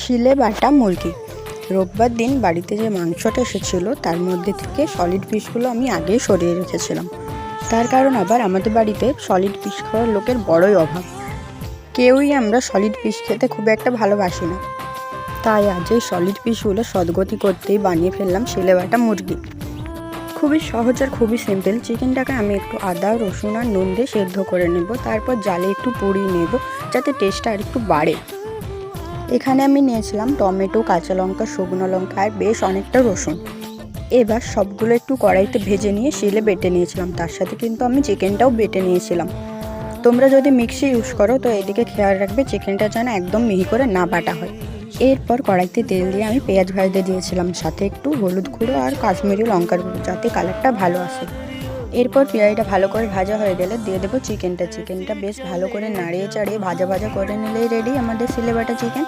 শিলে বাটা মুরগি। রোববার দিন বাড়িতে যে মাংসটা এসেছিলো তার মধ্যে থেকে সলিড পিসগুলো আমি আগেই সরিয়ে রেখেছিলাম। তার কারণ আবার আমাদের বাড়িতে সলিড পিস খাওয়ার লোকের বড়ই অভাব। কেউই আমরা সলিড পিস খেতে খুব একটা ভালোবাসি না। তাই আজ এই সলিড পিসগুলো সদগতি করতেই বানিয়ে ফেললাম শিলে বাটা মুরগি। খুবই সহজ আর খুবই সিম্পল। চিকেনটাকে আমি একটু আদা, রসুন আর নুন দিয়ে সেদ্ধ করে নেব, তারপর জালে একটু পুড়িয়ে নেব যাতে টেস্টটা আর একটু বাড়ে। এখানে আমি নিয়েছিলাম টমেটো, কাঁচা লঙ্কা, শুকনো লঙ্কা আর বেশ অনেকটা রসুন। এবার সবগুলো একটু কড়াইতে ভেজে নিয়ে শিলে বেটে নিয়েছিলাম, তার সাথে কিন্তু আমি চিকেনটাও বেটে নিয়েছিলাম। তোমরা যদি মিক্সি ইউজ করো তো এদিকে খেয়াল রাখবে চিকেনটা যেন একদম মিহি করে না বাটা হয়। এরপর কড়াইতে তেল দিয়ে আমি পেঁয়াজ ভাজতে দিয়েছিলাম, সাথে একটু হলুদ গুঁড়ো আর কাশ্মীরি লঙ্কার গুঁড়ো যাতে কালারটা ভালো আসে। এরপর পেঁয়াজটা ভালো করে ভাজা হয়ে গেলে দিয়ে দেবো চিকেনটা বেশ ভালো করে নাড়িয়ে চাড়িয়ে ভাজা ভাজা করে নিলেই রেডি আমাদের শিলে বাটা চিকেন।